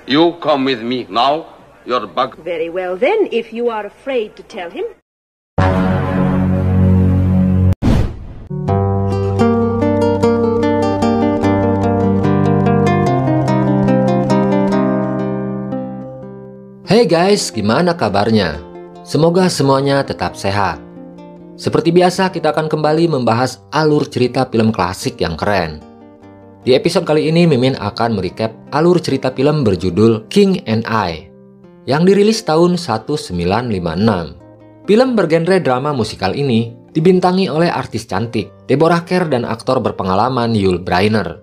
You come with me now. You're bug. Very well then, if you are afraid to tell him. Hey guys, gimana kabarnya? Semoga semuanya tetap sehat. Seperti biasa, kita akan kembali membahas alur cerita film klasik yang keren. Di episode kali ini, Mimin akan merecap alur cerita film berjudul King and I yang dirilis tahun 1956. Film bergenre drama musikal ini dibintangi oleh artis cantik Deborah Kerr dan aktor berpengalaman Yul Brynner.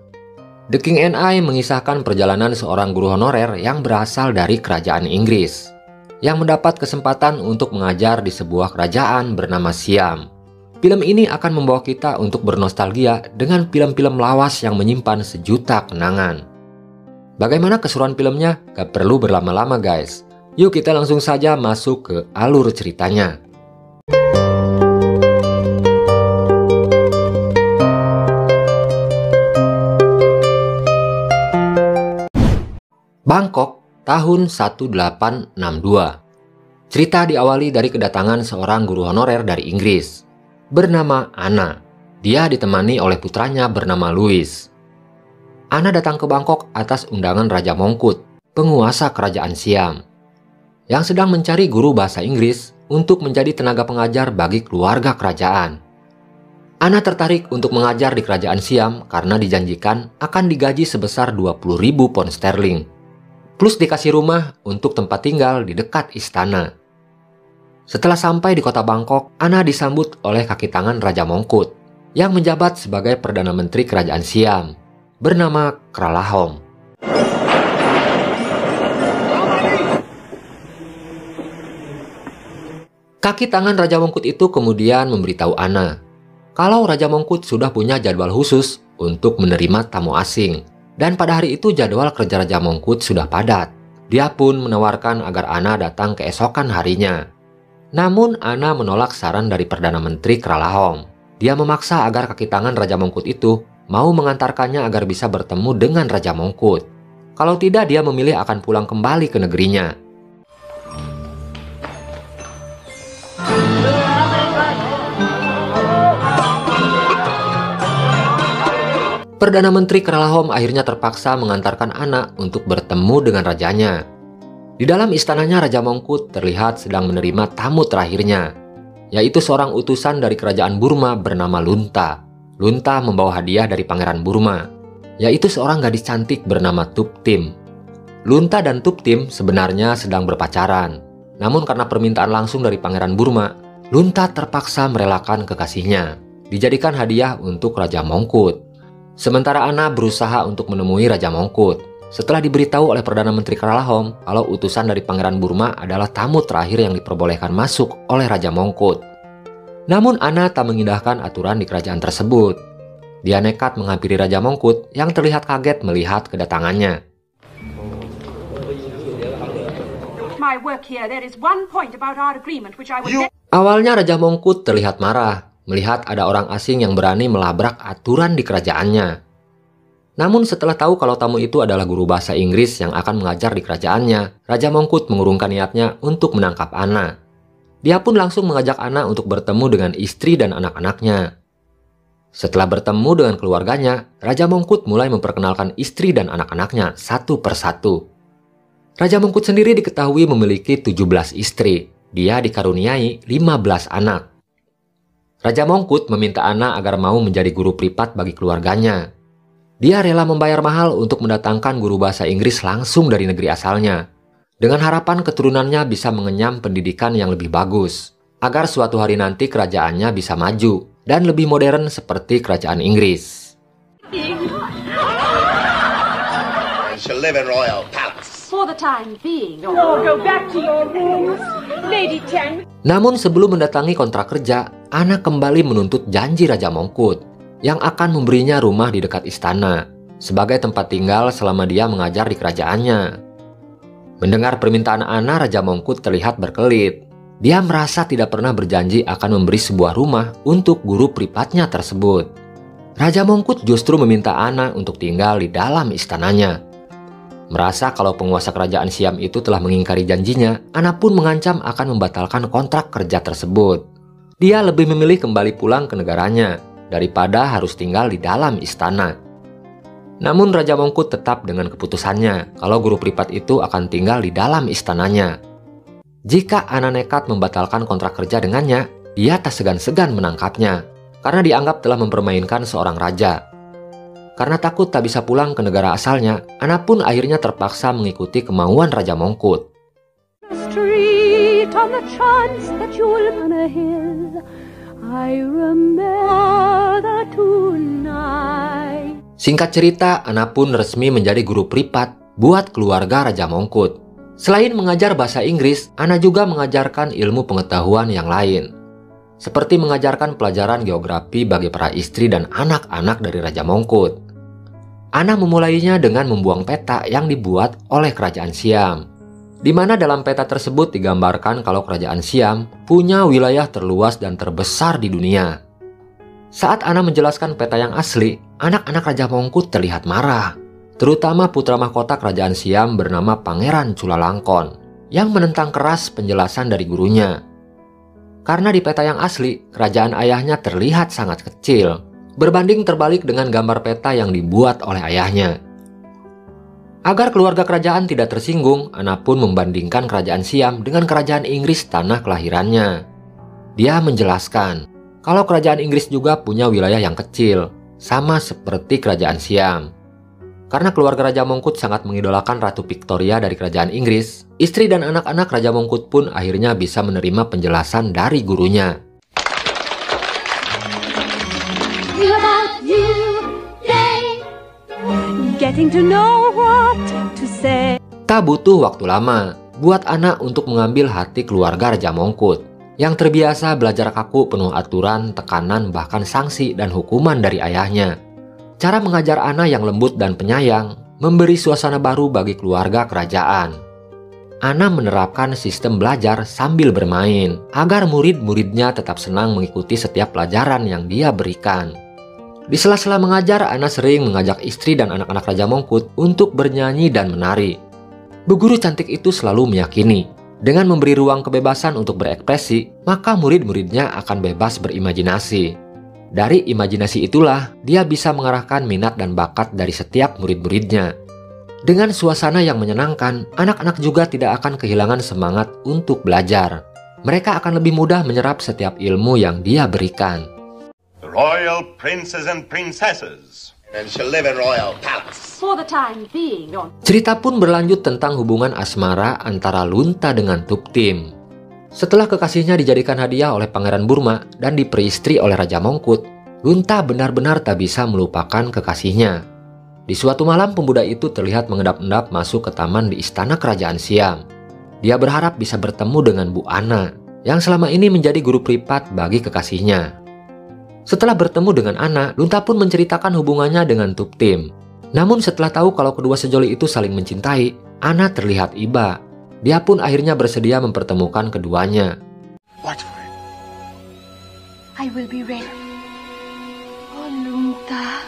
The King and I mengisahkan perjalanan seorang guru honorer yang berasal dari kerajaan Inggris yang mendapat kesempatan untuk mengajar di sebuah kerajaan bernama Siam. Film ini akan membawa kita untuk bernostalgia dengan film-film lawas yang menyimpan sejuta kenangan. Bagaimana keseruan filmnya? Gak perlu berlama-lama guys. Yuk kita langsung saja masuk ke alur ceritanya. Bangkok, tahun 1862. Cerita diawali dari kedatangan seorang guru honorer dari Inggris bernama Anna. Dia ditemani oleh putranya bernama Louis. Anna datang ke Bangkok atas undangan Raja Mongkut, penguasa kerajaan Siam, yang sedang mencari guru bahasa Inggris untuk menjadi tenaga pengajar bagi keluarga kerajaan. Anna tertarik untuk mengajar di kerajaan Siam karena dijanjikan akan digaji sebesar 20.000 pound sterling. Plus dikasih rumah untuk tempat tinggal di dekat istana. Setelah sampai di kota Bangkok, Anna disambut oleh kaki tangan Raja Mongkut yang menjabat sebagai Perdana Menteri Kerajaan Siam bernama Kralahom. Kaki tangan Raja Mongkut itu kemudian memberitahu Anna kalau Raja Mongkut sudah punya jadwal khusus untuk menerima tamu asing. Dan pada hari itu jadwal kerja Raja Mongkut sudah padat. Dia pun menawarkan agar Anna datang keesokan harinya. Namun Anna menolak saran dari Perdana Menteri Kralahom. Dia memaksa agar kaki tangan Raja Mongkut itu mau mengantarkannya agar bisa bertemu dengan Raja Mongkut. Kalau tidak, dia memilih akan pulang kembali ke negerinya. Perdana Menteri Kralahom akhirnya terpaksa mengantarkan Anna untuk bertemu dengan rajanya. Di dalam istananya, Raja Mongkut terlihat sedang menerima tamu terakhirnya, yaitu seorang utusan dari kerajaan Burma bernama Lunta. Lunta membawa hadiah dari Pangeran Burma, yaitu seorang gadis cantik bernama Tuptim. Lunta dan Tuptim sebenarnya sedang berpacaran, namun karena permintaan langsung dari Pangeran Burma, Lunta terpaksa merelakan kekasihnya, dijadikan hadiah untuk Raja Mongkut. Sementara Anna berusaha untuk menemui Raja Mongkut setelah diberitahu oleh Perdana Menteri Kralahom kalau utusan dari Pangeran Burma adalah tamu terakhir yang diperbolehkan masuk oleh Raja Mongkut. Namun Anna tak mengindahkan aturan di kerajaan tersebut. Dia nekat menghampiri Raja Mongkut yang terlihat kaget melihat kedatangannya. Awalnya Raja Mongkut terlihat marah melihat ada orang asing yang berani melabrak aturan di kerajaannya. Namun setelah tahu kalau tamu itu adalah guru bahasa Inggris yang akan mengajar di kerajaannya, Raja Mongkut mengurungkan niatnya untuk menangkap Anna. Dia pun langsung mengajak Anna untuk bertemu dengan istri dan anak-anaknya. Setelah bertemu dengan keluarganya, Raja Mongkut mulai memperkenalkan istri dan anak-anaknya satu persatu. Raja Mongkut sendiri diketahui memiliki 17 istri. Dia dikaruniai 15 anak. Raja Mongkut meminta Anna agar mau menjadi guru privat bagi keluarganya. Dia rela membayar mahal untuk mendatangkan guru bahasa Inggris langsung dari negeri asalnya, dengan harapan keturunannya bisa mengenyam pendidikan yang lebih bagus, agar suatu hari nanti kerajaannya bisa maju dan lebih modern seperti kerajaan Inggris. Namun sebelum mendatangi kontrak kerja, Anna kembali menuntut janji Raja Mongkut yang akan memberinya rumah di dekat istana sebagai tempat tinggal selama dia mengajar di kerajaannya. Mendengar permintaan Anna, Raja Mongkut terlihat berkelit. Dia merasa tidak pernah berjanji akan memberi sebuah rumah untuk guru privatnya tersebut. Raja Mongkut justru meminta Anna untuk tinggal di dalam istananya. Merasa kalau penguasa kerajaan Siam itu telah mengingkari janjinya, Ana pun mengancam akan membatalkan kontrak kerja tersebut. Dia lebih memilih kembali pulang ke negaranya daripada harus tinggal di dalam istana. Namun Raja Mongkut tetap dengan keputusannya kalau guru privat itu akan tinggal di dalam istananya. Jika Ana nekat membatalkan kontrak kerja dengannya, dia tak segan-segan menangkapnya karena dianggap telah mempermainkan seorang raja. Karena takut tak bisa pulang ke negara asalnya, Ana pun akhirnya terpaksa mengikuti kemauan Raja Mongkut. Singkat cerita, Ana pun resmi menjadi guru privat buat keluarga Raja Mongkut. Selain mengajar bahasa Inggris, Ana juga mengajarkan ilmu pengetahuan yang lain, seperti mengajarkan pelajaran geografi bagi para istri dan anak-anak dari Raja Mongkut. Ana memulainya dengan membuang peta yang dibuat oleh kerajaan Siam, di mana dalam peta tersebut digambarkan kalau kerajaan Siam punya wilayah terluas dan terbesar di dunia. Saat Ana menjelaskan peta yang asli, anak-anak Raja Mongkut terlihat marah, terutama putra mahkota kerajaan Siam bernama Pangeran Chulalongkorn yang menentang keras penjelasan dari gurunya. Karena di peta yang asli, kerajaan ayahnya terlihat sangat kecil, berbanding terbalik dengan gambar peta yang dibuat oleh ayahnya. Agar keluarga kerajaan tidak tersinggung, Ana pun membandingkan kerajaan Siam dengan kerajaan Inggris tanah kelahirannya. Dia menjelaskan kalau kerajaan Inggris juga punya wilayah yang kecil, sama seperti kerajaan Siam. Karena keluarga Raja Mongkut sangat mengidolakan Ratu Victoria dari kerajaan Inggris, istri dan anak-anak Raja Mongkut pun akhirnya bisa menerima penjelasan dari gurunya. Tak butuh waktu lama buat Ana untuk mengambil hati keluarga Raja Mongkut yang terbiasa belajar kaku penuh aturan, tekanan, bahkan sanksi dan hukuman dari ayahnya. Cara mengajar Ana yang lembut dan penyayang memberi suasana baru bagi keluarga kerajaan. Ana menerapkan sistem belajar sambil bermain agar murid-muridnya tetap senang mengikuti setiap pelajaran yang dia berikan. Di sela-sela mengajar, Ana sering mengajak istri dan anak-anak Raja Mongkut untuk bernyanyi dan menari. Bu guru cantik itu selalu meyakini, dengan memberi ruang kebebasan untuk berekspresi, maka murid-muridnya akan bebas berimajinasi. Dari imajinasi itulah, dia bisa mengarahkan minat dan bakat dari setiap murid-muridnya. Dengan suasana yang menyenangkan, anak-anak juga tidak akan kehilangan semangat untuk belajar. Mereka akan lebih mudah menyerap setiap ilmu yang dia berikan. The royal princes and princesses and shall live in royal palace. For the time being, Cerita pun berlanjut tentang hubungan asmara antara Lunta dengan Tuptim. Setelah kekasihnya dijadikan hadiah oleh Pangeran Burma dan diperistri oleh Raja Mongkut, Lunta benar-benar tak bisa melupakan kekasihnya. Di suatu malam, pemuda itu terlihat mengendap-endap masuk ke taman di istana kerajaan Siam. Dia berharap bisa bertemu dengan Bu Ana, yang selama ini menjadi guru privat bagi kekasihnya. Setelah bertemu dengan Ana, Lunta pun menceritakan hubungannya dengan Tuptim. Namun setelah tahu kalau kedua sejoli itu saling mencintai, Ana terlihat iba. Dia pun akhirnya bersedia mempertemukan keduanya. What for it? I will be ready. Oh, Lunta.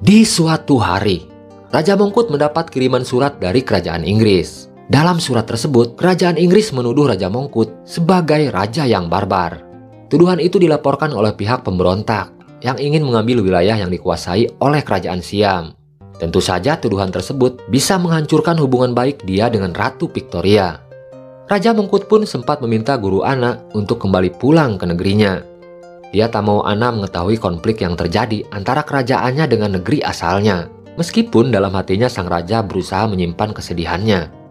Di suatu hari, Raja Mongkut mendapat kiriman surat dari kerajaan Inggris. Dalam surat tersebut, kerajaan Inggris menuduh Raja Mongkut sebagai raja yang barbar. Tuduhan itu dilaporkan oleh pihak pemberontak yang ingin mengambil wilayah yang dikuasai oleh kerajaan Siam. Tentu saja tuduhan tersebut bisa menghancurkan hubungan baik dia dengan Ratu Victoria. Raja Mongkut pun sempat meminta guru Ana untuk kembali pulang ke negerinya. Dia tak mau Ana mengetahui konflik yang terjadi antara kerajaannya dengan negeri asalnya, meskipun dalam hatinya sang raja berusaha menyimpan kesedihannya.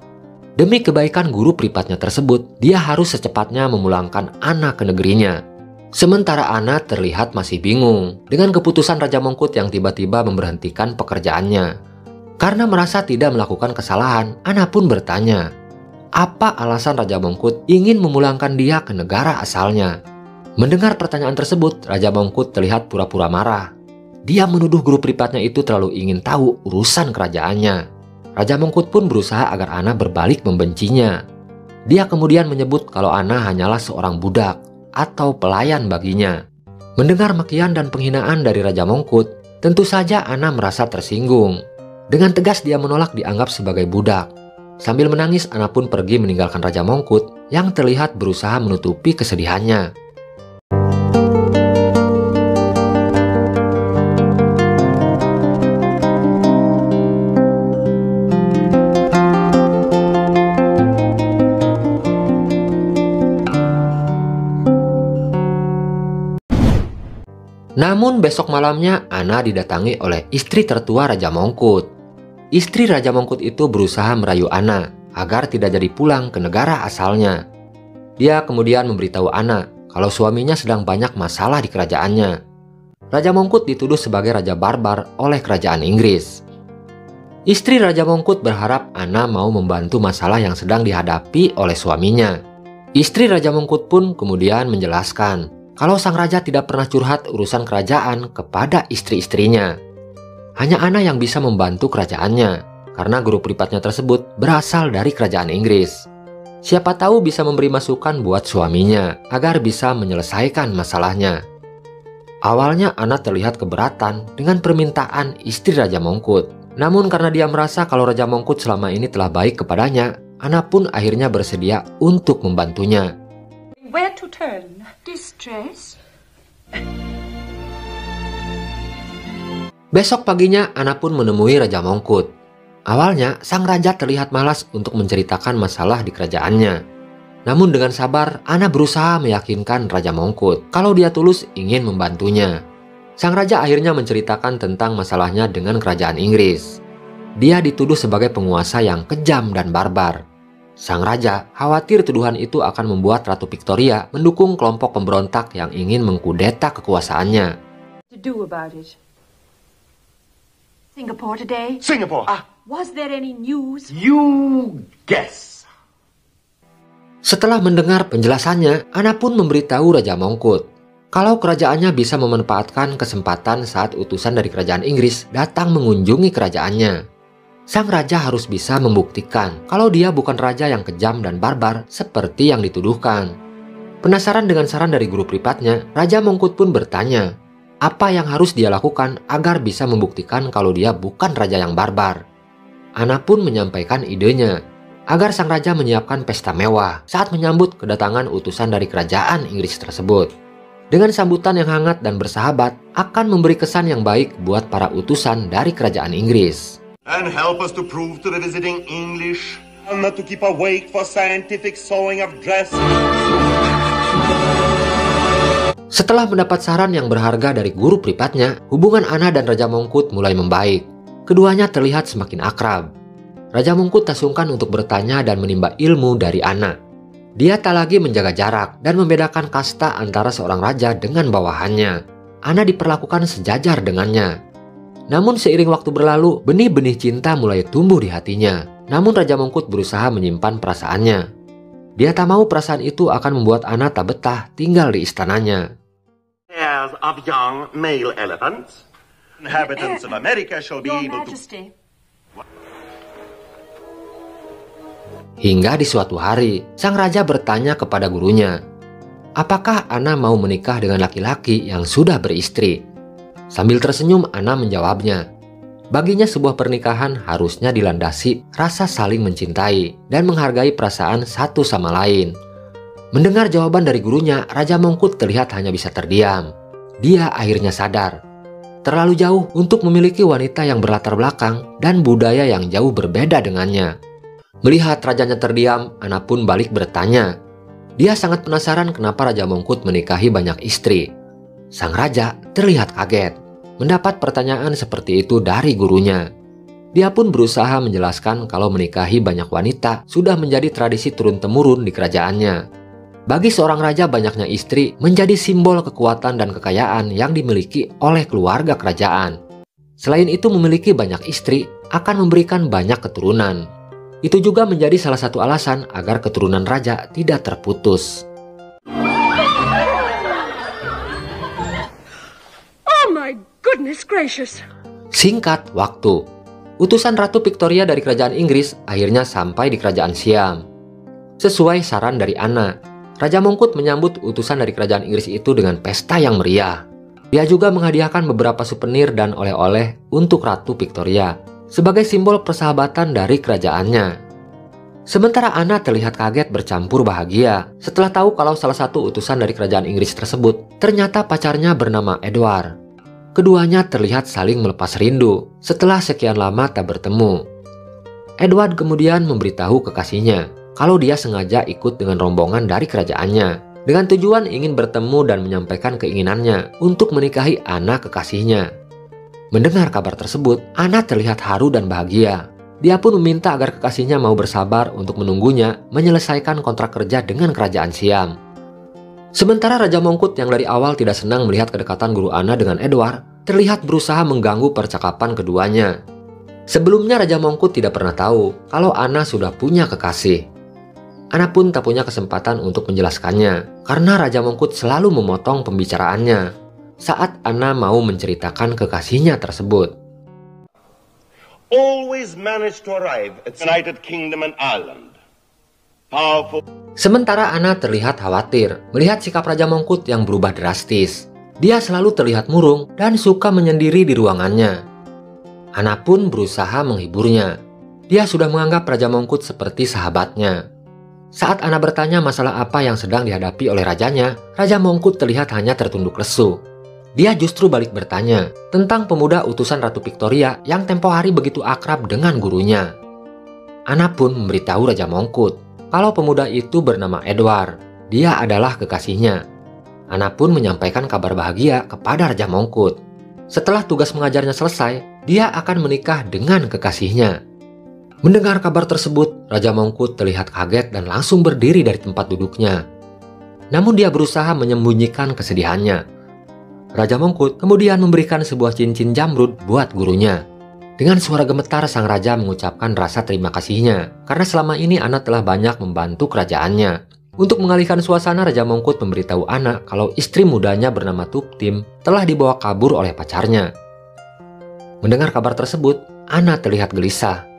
Demi kebaikan guru privatnya tersebut, dia harus secepatnya memulangkan Ana ke negerinya. Sementara Ana terlihat masih bingung dengan keputusan Raja Mongkut yang tiba-tiba memberhentikan pekerjaannya. Karena merasa tidak melakukan kesalahan, Ana pun bertanya, apa alasan Raja Mongkut ingin memulangkan dia ke negara asalnya? Mendengar pertanyaan tersebut, Raja Mongkut terlihat pura-pura marah. Dia menuduh guru privatnya itu terlalu ingin tahu urusan kerajaannya. Raja Mongkut pun berusaha agar Ana berbalik membencinya. Dia kemudian menyebut kalau Ana hanyalah seorang budak atau pelayan baginya. Mendengar makian dan penghinaan dari Raja Mongkut, Tentu saja Anna merasa tersinggung. Dengan tegas dia menolak dianggap sebagai budak. Sambil menangis, Anna pun pergi meninggalkan Raja Mongkut yang terlihat berusaha menutupi kesedihannya. Namun besok malamnya Anna didatangi oleh istri tertua Raja Mongkut. Istri Raja Mongkut itu berusaha merayu Anna agar tidak jadi pulang ke negara asalnya. Dia kemudian memberitahu Anna kalau suaminya sedang banyak masalah di kerajaannya. Raja Mongkut dituduh sebagai raja barbar oleh kerajaan Inggris. Istri Raja Mongkut berharap Anna mau membantu masalah yang sedang dihadapi oleh suaminya. Istri Raja Mongkut pun kemudian menjelaskan kalau sang raja tidak pernah curhat urusan kerajaan kepada istri-istrinya. Hanya Anna yang bisa membantu kerajaannya, karena guru pripatnya tersebut berasal dari kerajaan Inggris. Siapa tahu bisa memberi masukan buat suaminya, agar bisa menyelesaikan masalahnya. Awalnya Anna terlihat keberatan dengan permintaan istri Raja Mongkut. Namun karena dia merasa kalau Raja Mongkut selama ini telah baik kepadanya, Anna pun akhirnya bersedia untuk membantunya. Where to turn? Distress? Besok paginya Anna pun menemui Raja Mongkut. Awalnya sang raja terlihat malas untuk menceritakan masalah di kerajaannya. Namun dengan sabar Anna berusaha meyakinkan Raja Mongkut kalau dia tulus ingin membantunya. Sang raja akhirnya menceritakan tentang masalahnya dengan kerajaan Inggris. Dia dituduh sebagai penguasa yang kejam dan barbar. Sang raja khawatir tuduhan itu akan membuat Ratu Victoria mendukung kelompok pemberontak yang ingin mengkudeta kekuasaannya. To do about it? Singapore today? Singapore. Was there any news? You guess. Setelah mendengar penjelasannya, Anna pun memberitahu Raja Mongkut kalau kerajaannya bisa memanfaatkan kesempatan saat utusan dari kerajaan Inggris datang mengunjungi kerajaannya. Sang raja harus bisa membuktikan kalau dia bukan raja yang kejam dan barbar seperti yang dituduhkan. Penasaran dengan saran dari guru pripatnya, Raja Mongkut pun bertanya apa yang harus dia lakukan agar bisa membuktikan kalau dia bukan raja yang barbar. Anna pun menyampaikan idenya agar sang raja menyiapkan pesta mewah saat menyambut kedatangan utusan dari kerajaan Inggris tersebut. Dengan sambutan yang hangat dan bersahabat akan memberi kesan yang baik buat para utusan dari kerajaan Inggris. And help us to prove to the visiting English not to keep awake for scientific sewing of dresses. Setelah mendapat saran yang berharga dari guru pripatnya, hubungan Anna dan Raja Mongkut mulai membaik. Keduanya terlihat semakin akrab. Raja Mongkut tak sungkan untuk bertanya dan menimba ilmu dari Anna. Dia tak lagi menjaga jarak dan membedakan kasta antara seorang raja dengan bawahannya. Anna diperlakukan sejajar dengannya. Namun seiring waktu berlalu, benih-benih cinta mulai tumbuh di hatinya. Namun Raja Mongkut berusaha menyimpan perasaannya. Dia tak mau perasaan itu akan membuat Anna tak betah tinggal di istananya. Heirs of young male elephants. Inhabitants of America shall be Your able to... Majesty. Hingga di suatu hari, sang raja bertanya kepada gurunya, apakah Anna mau menikah dengan laki-laki yang sudah beristri? Sambil tersenyum, Anna menjawabnya, baginya sebuah pernikahan harusnya dilandasi rasa saling mencintai dan menghargai perasaan satu sama lain. Mendengar jawaban dari gurunya, Raja Mongkut terlihat hanya bisa terdiam. Dia akhirnya sadar, terlalu jauh untuk memiliki wanita yang berlatar belakang dan budaya yang jauh berbeda dengannya. Melihat rajanya terdiam, Anna pun balik bertanya. Dia sangat penasaran kenapa Raja Mongkut menikahi banyak istri. Sang raja terlihat kaget mendapat pertanyaan seperti itu dari gurunya. Dia pun berusaha menjelaskan kalau menikahi banyak wanita sudah menjadi tradisi turun-temurun di kerajaannya. Bagi seorang raja, banyaknya istri menjadi simbol kekuatan dan kekayaan yang dimiliki oleh keluarga kerajaan. Selain itu, memiliki banyak istri akan memberikan banyak keturunan. Itu juga menjadi salah satu alasan agar keturunan raja tidak terputus. Oh my goodness gracious. Singkat waktu, utusan Ratu Victoria dari kerajaan Inggris akhirnya sampai di kerajaan Siam. Sesuai saran dari Anna, Raja Mongkut menyambut utusan dari kerajaan Inggris itu dengan pesta yang meriah. Dia juga menghadiahkan beberapa souvenir dan oleh-oleh untuk Ratu Victoria sebagai simbol persahabatan dari kerajaannya. Sementara Anna terlihat kaget bercampur bahagia setelah tahu kalau salah satu utusan dari kerajaan Inggris tersebut ternyata pacarnya bernama Edward. Keduanya terlihat saling melepas rindu setelah sekian lama tak bertemu. Edward kemudian memberitahu kekasihnya kalau dia sengaja ikut dengan rombongan dari kerajaannya dengan tujuan ingin bertemu dan menyampaikan keinginannya untuk menikahi Anna kekasihnya. Mendengar kabar tersebut, Anna terlihat haru dan bahagia. Dia pun meminta agar kekasihnya mau bersabar untuk menunggunya menyelesaikan kontrak kerja dengan kerajaan Siam. Sementara Raja Mongkut yang dari awal tidak senang melihat kedekatan guru Anna dengan Edward, terlihat berusaha mengganggu percakapan keduanya. Sebelumnya Raja Mongkut tidak pernah tahu kalau Anna sudah punya kekasih. Anna pun tak punya kesempatan untuk menjelaskannya, karena Raja Mongkut selalu memotong pembicaraannya saat Anna mau menceritakan kekasihnya tersebut. Always managed to arrive at United Kingdom and Ireland. Powerful. Sementara Anna terlihat khawatir melihat sikap Raja Mongkut yang berubah drastis. Dia selalu terlihat murung dan suka menyendiri di ruangannya. Anna pun berusaha menghiburnya. Dia sudah menganggap Raja Mongkut seperti sahabatnya. Saat Anna bertanya masalah apa yang sedang dihadapi oleh rajanya, Raja Mongkut terlihat hanya tertunduk lesu. Dia justru balik bertanya tentang pemuda utusan Ratu Victoria yang tempo hari begitu akrab dengan gurunya. Anna pun memberitahu Raja Mongkut kalau pemuda itu bernama Edward. Dia adalah kekasihnya. Anna pun menyampaikan kabar bahagia kepada Raja Mongkut. Setelah tugas mengajarnya selesai, dia akan menikah dengan kekasihnya. Mendengar kabar tersebut, Raja Mongkut terlihat kaget dan langsung berdiri dari tempat duduknya. Namun dia berusaha menyembunyikan kesedihannya. Raja Mongkut kemudian memberikan sebuah cincin jamrud buat gurunya. Dengan suara gemetar sang raja mengucapkan rasa terima kasihnya karena selama ini Anna telah banyak membantu kerajaannya. Untuk mengalihkan suasana, Raja Mongkut memberitahu Anna kalau istri mudanya bernama Tuptim telah dibawa kabur oleh pacarnya. Mendengar kabar tersebut, Anna terlihat gelisah.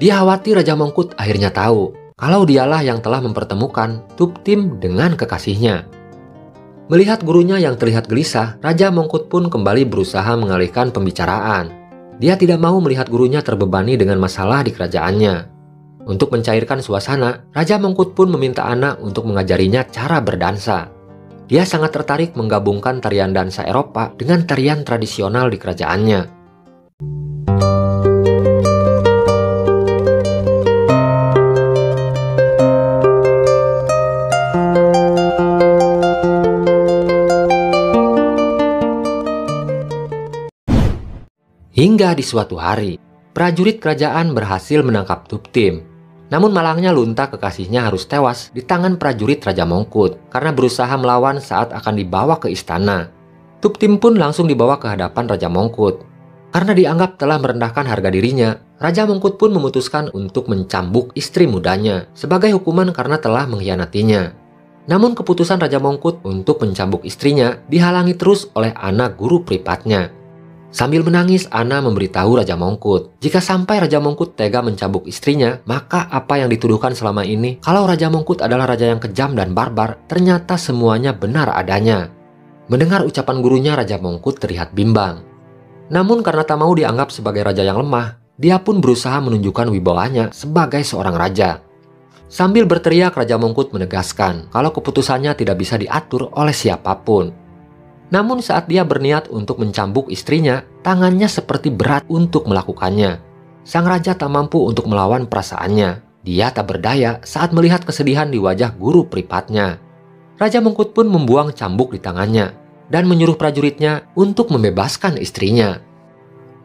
Dia khawatir Raja Mongkut akhirnya tahu kalau dialah yang telah mempertemukan Tuptim dengan kekasihnya. Melihat gurunya yang terlihat gelisah, Raja Mongkut pun kembali berusaha mengalihkan pembicaraan. Dia tidak mau melihat gurunya terbebani dengan masalah di kerajaannya. Untuk mencairkan suasana, Raja Mongkut pun meminta Anna untuk mengajarinya cara berdansa. Dia sangat tertarik menggabungkan tarian dansa Eropa dengan tarian tradisional di kerajaannya. Hingga di suatu hari, prajurit kerajaan berhasil menangkap Tuptim. Namun malangnya lunta kekasihnya harus tewas di tangan prajurit Raja Mongkut karena berusaha melawan saat akan dibawa ke istana. Tuptim pun langsung dibawa ke hadapan Raja Mongkut. Karena dianggap telah merendahkan harga dirinya, Raja Mongkut pun memutuskan untuk mencambuk istri mudanya sebagai hukuman karena telah mengkhianatinya. Namun keputusan Raja Mongkut untuk mencambuk istrinya dihalangi terus oleh Anna guru privatnya. Sambil menangis, Anna memberitahu Raja Mongkut jika sampai Raja Mongkut tega mencambuk istrinya, maka apa yang dituduhkan selama ini kalau Raja Mongkut adalah raja yang kejam dan barbar, ternyata semuanya benar adanya. Mendengar ucapan gurunya, Raja Mongkut terlihat bimbang. Namun karena tak mau dianggap sebagai raja yang lemah, dia pun berusaha menunjukkan wibawanya sebagai seorang raja. Sambil berteriak, Raja Mongkut menegaskan kalau keputusannya tidak bisa diatur oleh siapapun. Namun saat dia berniat untuk mencambuk istrinya, tangannya seperti berat untuk melakukannya. Sang raja tak mampu untuk melawan perasaannya. Dia tak berdaya saat melihat kesedihan di wajah guru privatnya. Raja Mongkut pun membuang cambuk di tangannya dan menyuruh prajuritnya untuk membebaskan istrinya.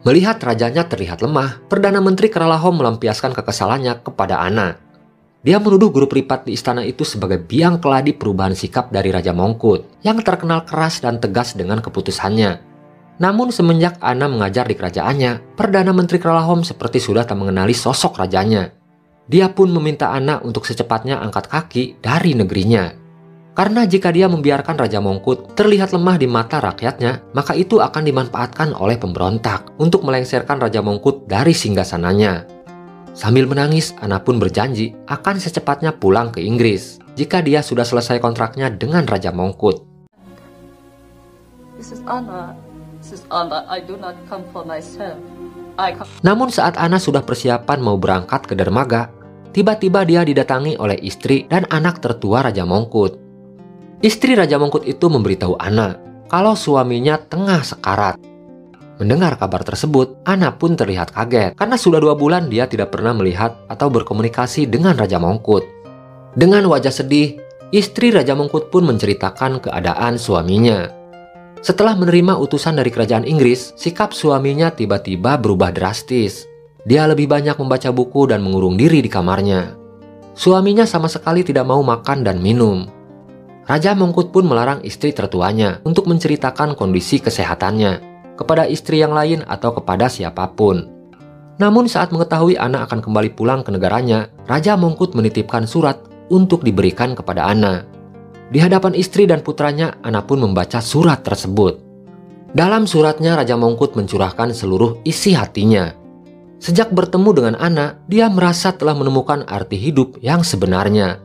Melihat rajanya terlihat lemah, Perdana Menteri Kralahom melampiaskan kekesalannya kepada Anna. Dia menuduh guru privat di istana itu sebagai biang keladi perubahan sikap dari Raja Mongkut yang terkenal keras dan tegas dengan keputusannya. Namun semenjak Anna mengajar di kerajaannya, Perdana Menteri Kralahom seperti sudah tak mengenali sosok rajanya. Dia pun meminta Anna untuk secepatnya angkat kaki dari negerinya. Karena jika dia membiarkan Raja Mongkut terlihat lemah di mata rakyatnya, maka itu akan dimanfaatkan oleh pemberontak untuk melengsarkan Raja Mongkut dari singgasananya. Sambil menangis, Anna pun berjanji akan secepatnya pulang ke Inggris jika dia sudah selesai kontraknya dengan Raja Mongkut. This is Anna. I do not come for myself. Namun saat Anna sudah persiapan mau berangkat ke dermaga, tiba-tiba dia didatangi oleh istri dan anak tertua Raja Mongkut. Istri Raja Mongkut itu memberitahu Anna kalau suaminya tengah sekarat. Mendengar kabar tersebut, Anna pun terlihat kaget karena sudah 2 bulan dia tidak pernah melihat atau berkomunikasi dengan Raja Mongkut. Dengan wajah sedih, istri Raja Mongkut pun menceritakan keadaan suaminya. Setelah menerima utusan dari kerajaan Inggris, sikap suaminya tiba-tiba berubah drastis. Dia lebih banyak membaca buku dan mengurung diri di kamarnya. Suaminya sama sekali tidak mau makan dan minum. Raja Mongkut pun melarang istri tertuanya untuk menceritakan kondisi kesehatannya kepada istri yang lain atau kepada siapapun. Namun saat mengetahui Anna akan kembali pulang ke negaranya, Raja Mongkut menitipkan surat untuk diberikan kepada Anna. Di hadapan istri dan putranya, Anna pun membaca surat tersebut. Dalam suratnya, Raja Mongkut mencurahkan seluruh isi hatinya. Sejak bertemu dengan Anna, dia merasa telah menemukan arti hidup yang sebenarnya.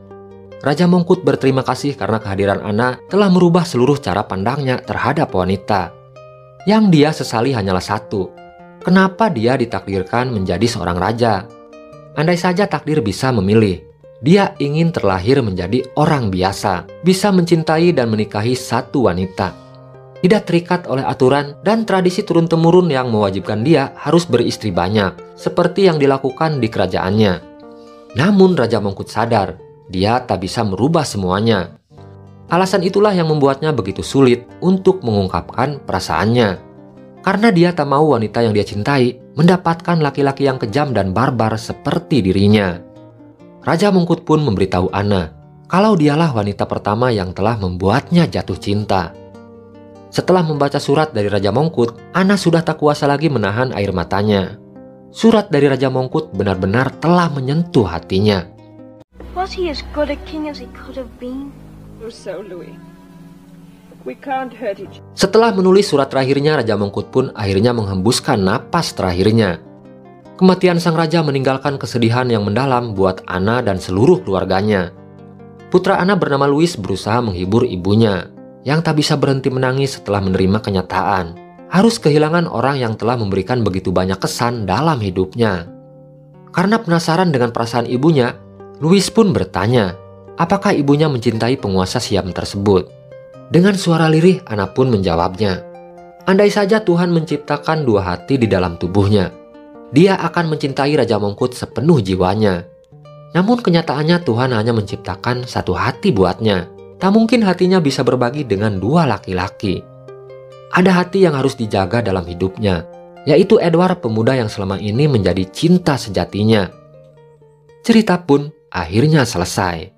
Raja Mongkut berterima kasih karena kehadiran Anna telah merubah seluruh cara pandangnya terhadap wanita. Yang dia sesali hanyalah satu, kenapa dia ditakdirkan menjadi seorang raja. Andai saja takdir bisa memilih, dia ingin terlahir menjadi orang biasa, bisa mencintai dan menikahi satu wanita. Tidak terikat oleh aturan dan tradisi turun-temurun yang mewajibkan dia harus beristri banyak, seperti yang dilakukan di kerajaannya. Namun Raja Mongkut sadar, dia tak bisa merubah semuanya. Alasan itulah yang membuatnya begitu sulit untuk mengungkapkan perasaannya. Karena dia tak mau wanita yang dia cintai mendapatkan laki-laki yang kejam dan barbar seperti dirinya. Raja Mongkut pun memberitahu Anna kalau dialah wanita pertama yang telah membuatnya jatuh cinta. Setelah membaca surat dari Raja Mongkut, Anna sudah tak kuasa lagi menahan air matanya. Surat dari Raja Mongkut benar-benar telah menyentuh hatinya. Was he as good a king as he could have been? So, Louis, we can't hurt each other. Setelah menulis surat terakhirnya, Raja Mongkut pun akhirnya menghembuskan napas terakhirnya. Kematian sang raja meninggalkan kesedihan yang mendalam buat Anna dan seluruh keluarganya. Putra Anna bernama Louis berusaha menghibur ibunya, yang tak bisa berhenti menangis setelah menerima kenyataan harus kehilangan orang yang telah memberikan begitu banyak kesan dalam hidupnya. Karena penasaran dengan perasaan ibunya, Louis pun bertanya, apakah ibunya mencintai penguasa Siam tersebut. Dengan suara lirih, Anna pun menjawabnya, andai saja Tuhan menciptakan 2 hati di dalam tubuhnya, dia akan mencintai Raja Mongkut sepenuh jiwanya. Namun kenyataannya Tuhan hanya menciptakan 1 hati buatnya. Tak mungkin hatinya bisa berbagi dengan 2 laki-laki. Ada hati yang harus dijaga dalam hidupnya, yaitu Edward, pemuda yang selama ini menjadi cinta sejatinya. Cerita pun akhirnya selesai.